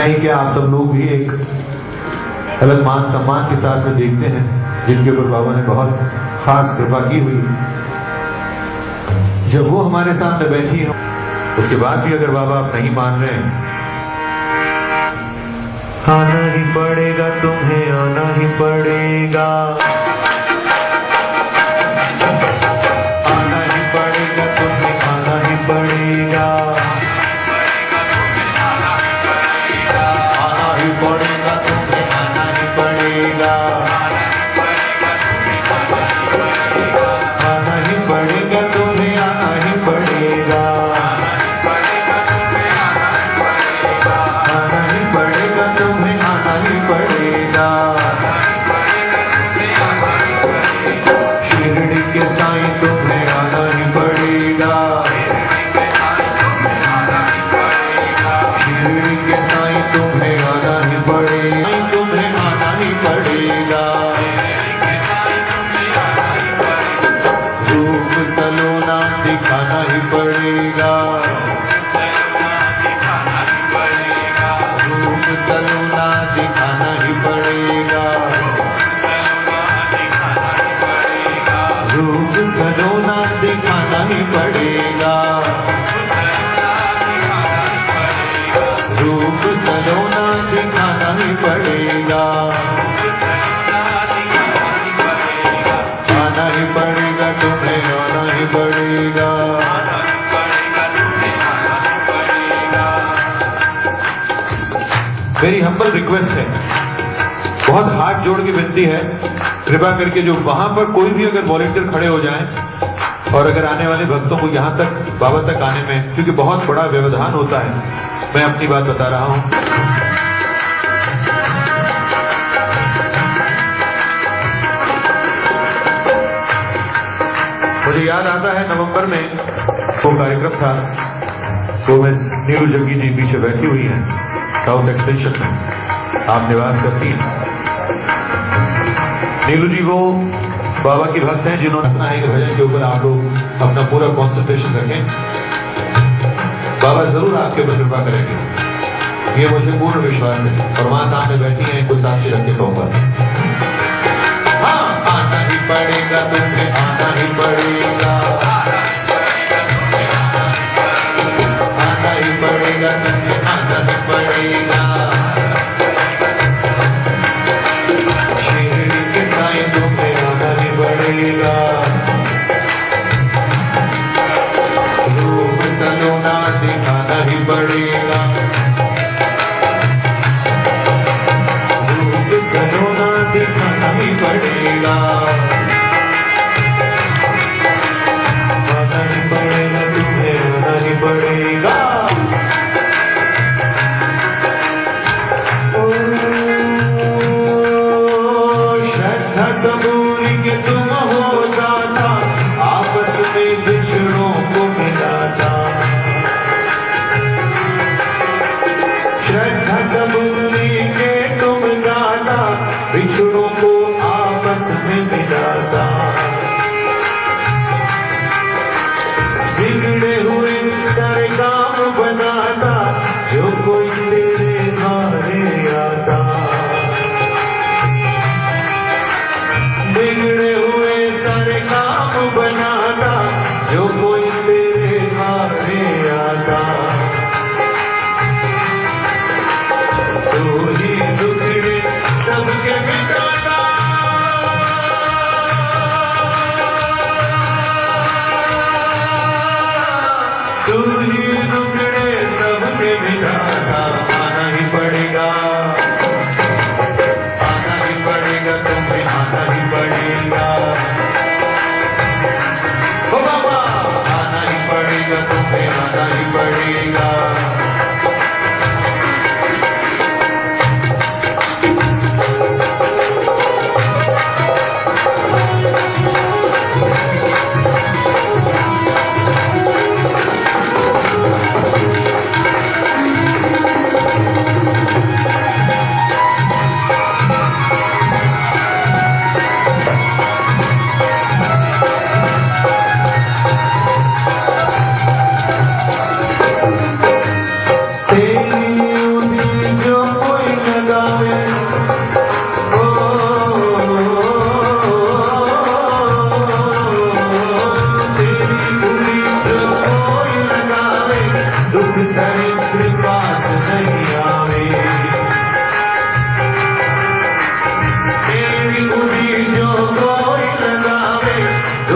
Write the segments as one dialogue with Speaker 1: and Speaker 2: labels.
Speaker 1: ही क्या आप सब लोग भी एक अलग मान सम्मान के साथ में देखते हैं जिनके ऊपर बाबा ने बहुत खास कृपा की हुई। जब वो हमारे सामने बैठी हो उसके बाद भी अगर बाबा आप नहीं मान रहे हैं, आना ही पड़ेगा तुम्हें, आना ही पड़ेगा, आना ही पड़ेगा तुम्हें, आना ही पड़ेगा, आना ही पड़ेगा तुम्हें, आना ही पड़ेगा, आना ही पड़ेगा तुम्हें, आना ही पड़ेगा, आना ही पड़ेगा तुम्हें, आना ही पड़ेगा। शिरडी के साईं तुम्हें आना ही पड़ेगा, शिरडी के साईं तुम्हें आना ही पड़ेगा, तुम्हें आना ही पड़ेगा। रूप सलोना दिखाना ही पड़ेगा, रूप सलोना दिखाना ही पड़ेगा, रूप सलोना दिखाना ही पड़ेगा, रूप सलोना दिखाना ही पड़ेगा, आना ही पड़ेगा तुम्हें, आना ही पड़ेगा। मेरी हम्बल रिक्वेस्ट है, बहुत हाथ जोड़ के विनती है, कृपा करके जो वहां पर कोई भी अगर वॉलेंटियर खड़े हो जाएं और अगर आने वाले भक्तों को यहां तक बाबा तक आने में, क्योंकि बहुत बड़ा व्यवधान होता है, मैं अपनी बात बता रहा हूं। मुझे याद आता है नवंबर में वो कार्यक्रम था, वो मिस नीलू जग्गी जी पीछे बैठी हुई हैं साउथ एक्सटेंशन में, आप निवास करती हैं। नीलू जी वो बाबा की भक्त हैं जिन्होंने अपना एक भजन के ऊपर आप लोग अपना पूरा कॉन्सेंट्रेशन रखें, बाबा जरूर आपके ऊपर कृपा करेंगे, ये मुझे पूर्ण विश्वास है। और वहां सामने बैठी हैं कुछ साक्षी रख के सौंपा। हाँ, आना ही पड़ेगा तुम्हें, आना ही पड़ेगा, आना ही पड़ेगा तुम्हें, आना ही पड़ेगा। शिरडी के साईं तुम्हें आना ही पड़ेगा, रूप सलोना दिखाना ही पड़ेगा, रूप सलोना दिखाना ही पड़ेगा, आना ही पड़ेगा तुम्हें, आना ही पड़ेगा। श्रद्धा सबूरी के तुम हो दाता, आपस में बिछड़ों को मिलाता, श्रद्धा सबूरी के तुम दाता, बिछड़ों को आपस में मिलाता, बिगड़े हुए सारे काम बनाता, जो कोई तेरे घरे आता, बिगड़े हुए सारे काम बनाता, जो कोई तेरे घरे आता, तू ही दुखड़े सबके मिटाता, तू ही दुखड़े सबके मिटाता, आना ही पड़ेगा, आना ही पड़ेगा तुम्हें, आना ही पड़ेगा,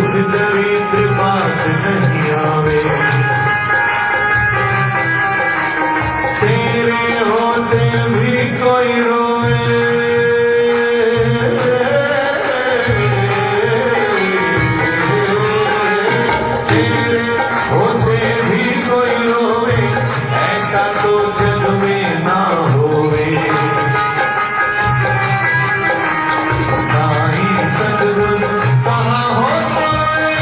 Speaker 1: दुख दरिद्र पास नहीं आवे, तेरे होते भी कोई रोए, तेरे होते भी कोई रोए, ऐसा तो जग में ना होवे। साईं सतगुरु कहाँ हो सोए,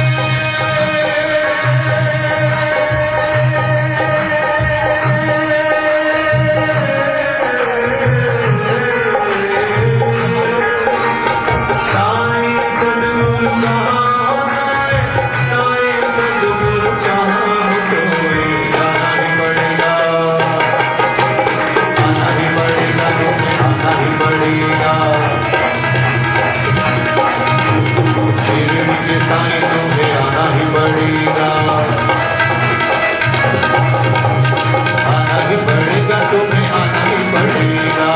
Speaker 1: साईं सतगुरु कहाँ हो सोए, साईं सतगुरु कहाँ हो सोए। आना ही पड़ेगा, आना ही पड़ेगा, आना ही पड़ेगा। मेरे साईं तुम्हें आना ही पड़ेगा, आना ही पड़ेगा, तुम्हें आना ही पड़ेगा।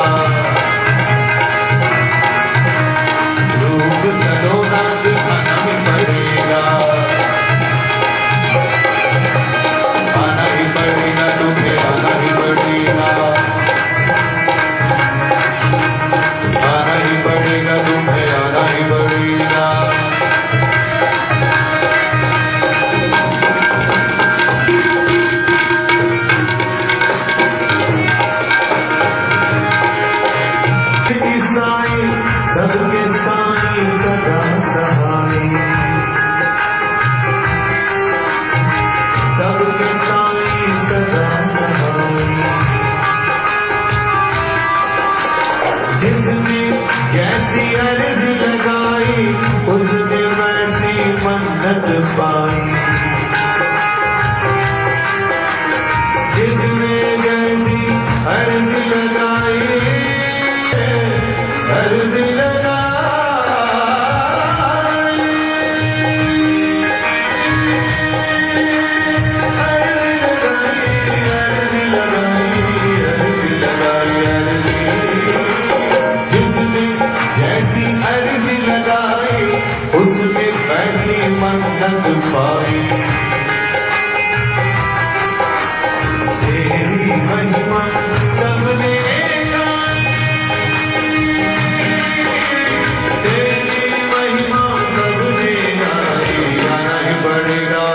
Speaker 1: रूप सलोना दिखाना ही पड़ेगा, आना ही पड़ेगा, तुम्हें आना ही पड़ेगा, आना ही पड़ेगा, तुम्हें आना ही पड़ेगा। साईं सबके साईं सदा सहाय, सबके साईं सदा सहाय। जिसने जैसी अर्ज लगाई उसने वैसी मन्नत पाई, जिसने जैसी अर्ज लगाई, अर्ज लगाई, अर्ज लगाई, अर्ज लगाई, जिसने जैसी अर्ज लगाई उसने वैसी मन्नत पाई। तेरी महिमा सबने गाई, तेरी महिमा सबने गाई। आना ही पड़ेगा,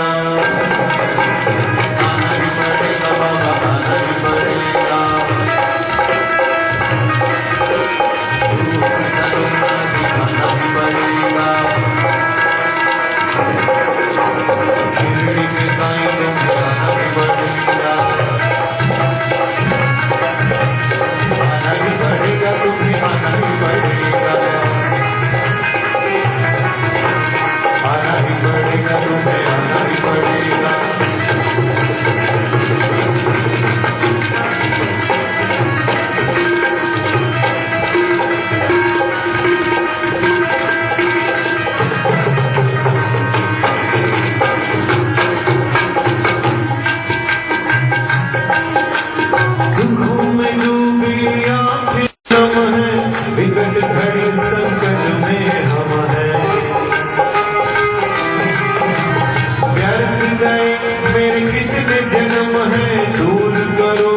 Speaker 1: आना ही पड़ेगा बाबा, आना ही पड़ेगा। रूप सलोना दिखाना ही पड़ेगा, शिरडी के साईं तुम्हें आना ही पड़ेगा, आना ही पड़ेगा, तुम्हें आना ही पड़ेगा, आना ही पड़ेगा, तुम्हें आना ही पड़ेगा। दुखों में डूबी आँखें नम है, विकट घड़ी संकट में हम हैं। व्यर्थ गए मेरे कितने जन्म हैं, दूर करो